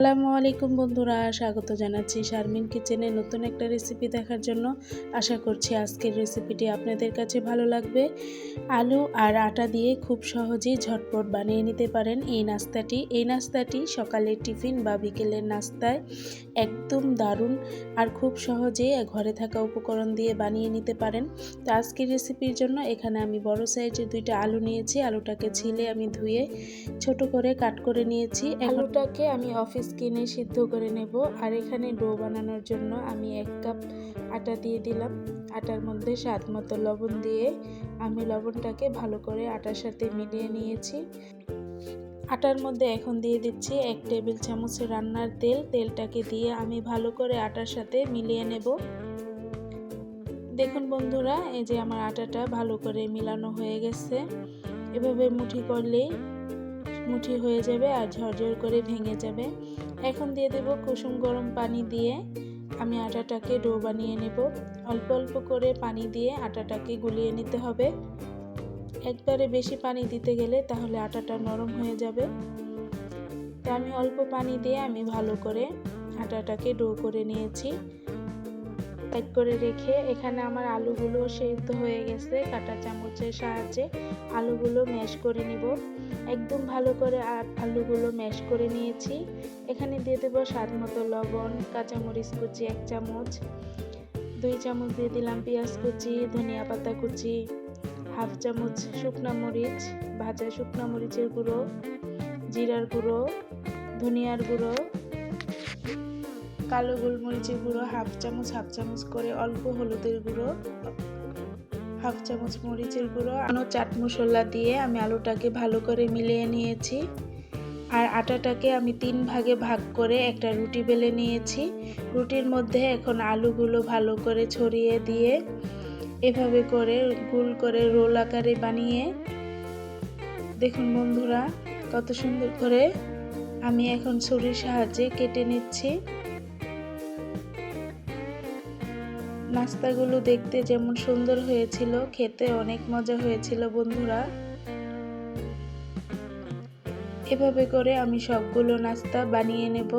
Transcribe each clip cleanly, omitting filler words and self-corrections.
আসসালামু আলাইকুম বন্ধুরা, স্বাগত জানাচ্ছি শারমিন কিচেনে নতুন একটা রেসিপি দেখার জন্য। আশা করছি আজকের রেসিপিটি আপনাদের কাছে ভালো লাগবে। আলু আর আটা দিয়ে খুব সহজেই ঝটপট বানিয়ে নিতে পারেন এই নাস্তাটি সকালের টিফিন বা বিকেলের নাস্তায় একদম দারুণ আর খুব সহজেই ঘরে থাকা উপকরণ দিয়ে বানিয়ে নিতে পারেন। তো আজকের রেসিপির জন্য এখানে আমি বড় সাইজের 2টা আলু নিয়েছি। আলুটাকে ছিলে আমি ধুয়ে ছোট করে কাট করে নিয়েছি। আলুটাকে আমি অফিস কিনে সিদ্ধ করে নেব। আর এখানে ডো বানানোর জন্য আমি 1 কাপ আটা দিয়ে দিলাম। আটার মধ্যে স্বাদ মতো লবণ দিয়ে আমি লবণটাকে ভালো করে আটার সাথে মিলিয়ে নিয়েছি। আটার মধ্যে এখন দিয়ে দিচ্ছি 1 টেবিল চামচ রান্নার তেল। তেলটাকে দিয়ে আমি ভালো করে আটার সাথে মিলিয়ে নেব। দেখুন বন্ধুরা, এই যে আমার আটাটা ভালো করে মিলানো হয়ে গেছে। এভাবে মুঠি করলেই মুঠি হয়ে যাবে আর ঝরঝর করে ভেঙে যাবে। এখন দিয়ে দেব কুসুম গরম পানি দিয়ে আমি আটাটাকে ডো বানিয়ে নেব। অল্প অল্প করে পানি দিয়ে আটাটাকে গুলিয়ে নিতে হবে। একবারে বেশি পানি দিতে গেলে তাহলে আটাটা নরম হয়ে যাবে। তাই আমি অল্প পানি দিয়ে আমি ভালো করে আটাটাকে ডো করে নিয়েছি। সাইড করে রেখে এখানে আমার আলুগুলো সেদ্ধ হয়ে গেছে। কাঁটা চামচের সাহায্যে আলুগুলো ম্যাশ করে নিব। একদম ভালো করে আলুগুলো ম্যাশ করে নিয়েছি। এখানে দিয়ে দেব স্বাদ মতো লবণ, কাঁচামরিচ কুচি 1 চামচ, 2 চামচ দিয়ে দিলাম পেঁয়াজ কুচি, ধনিয়া পাতা কুচি, 1/2 চামচ শুকনা মরিচ, ভাজা শুকনা মরিচের গুঁড়ো, জিরার গুঁড়ো, ধনিয়ার গুঁড়ো, কালো গোলমরিচের গুঁড়ো 1/2 চামচ করে, অল্প হলুদের গুঁড়ো, 1/2 চামচ মরিচের গুঁড়ো, চাট মশলা দিয়ে আমি আলুটাকে ভালো করে মিলিয়ে নিয়েছি। আর আটাটাকে আমি 3 ভাগে ভাগ করে একটা রুটি বেলে নিয়েছি। রুটির মধ্যে এখন আলুগুলো ভালো করে ছড়িয়ে দিয়ে এভাবে করে গোল করে রোল আকারে বানিয়ে, দেখুন বন্ধুরা কত সুন্দর করে আমি এখন ছুরির সাহায্যে কেটে নিচ্ছি। নাস্তাগুলো দেখতে যেমন সুন্দর হয়েছিল, খেতে অনেক মজা হয়েছিল বন্ধুরা। এভাবে করে আমি সবগুলো নাস্তা বানিয়ে নেব।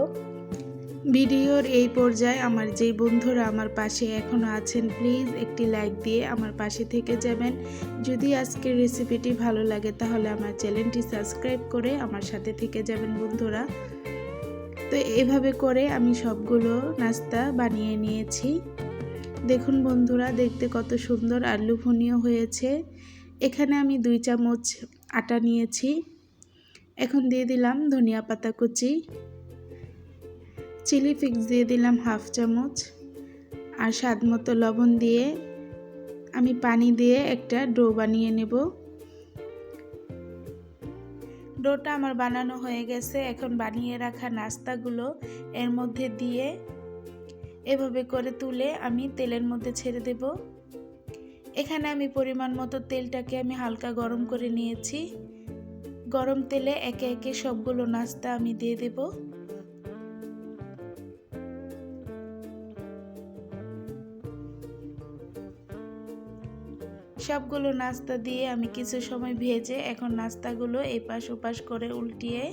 ভিডিওর এই পর্যায়ে আমার যেই বন্ধুরা আমার পাশে এখনো আছেন, প্লিজ একটি লাইক দিয়ে আমার পাশে থেকে যাবেন। যদি আজকের রেসিপিটি ভালো লাগে তাহলে আমার চ্যানেলটি সাবস্ক্রাইব করে আমার সাথে থেকে যাবেন বন্ধুরা। তো এভাবে করে আমি সবগুলো নাস্তা বানিয়ে নিয়েছি। দেখুন বন্ধুরা, দেখতে কত সুন্দর আর লোভনীয় হয়েছে। এখানে আমি 2 চামচ আটা নিয়েছি। এখন দিয়ে দিলাম ধনিয়া পাতা কুচি, চিলি ফ্লেক্স দিয়ে দিলাম 1/2 চামচ, আর স্বাদ মতো লবণ দিয়ে আমি পানি দিয়ে একটা ডো বানিয়ে নেব। ডোটা আমার বানানো হয়ে গেছে। এখন বানিয়ে রাখা নাস্তাগুলো এর মধ্যে দিয়ে এভাবে করে তুলে আমি তেলের মধ্যে ছেড়ে দেব। এখানে আমি পরিমাণ মতো তেলটাকে আমি হালকা গরম করে নিয়েছি। গরম তেলে একে একে সবগুলো নাস্তা আমি দিয়ে দেব। সবগুলো নাস্তা দিয়ে আমি কিছু সময় ভেজে এখন নাস্তাগুলো এপাশ ওপাশ করে উল্টিয়ে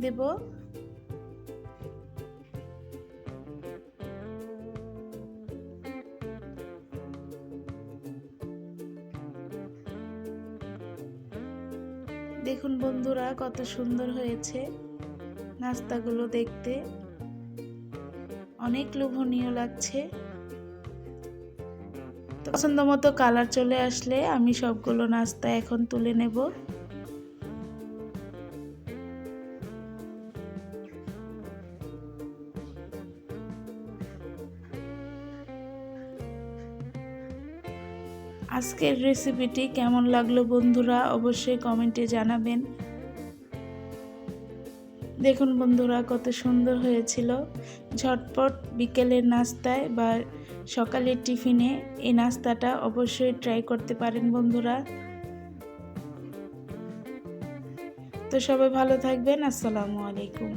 দেব। দেখুন বন্ধুরা কত সুন্দর হয়েছে নাস্তাগুলো, দেখতে অনেক লোভনীয় লাগছে। পছন্দ মতো কালার চলে আসলে আমি সবগুলো নাস্তা এখন তুলে নেব। আজকের রেসিপিটি কেমন লাগলো বন্ধুরা অবশ্যই কমেন্টে জানাবেন। দেখুন বন্ধুরা কত সুন্দর হয়েছিল। ঝটপট বিকেলের নাস্তায় বা সকালের টিফিনে এই নাস্তাটা অবশ্যই ট্রাই করতে পারেন বন্ধুরা। তো সবাই ভালো থাকবেন। আসসালামু আলাইকুম।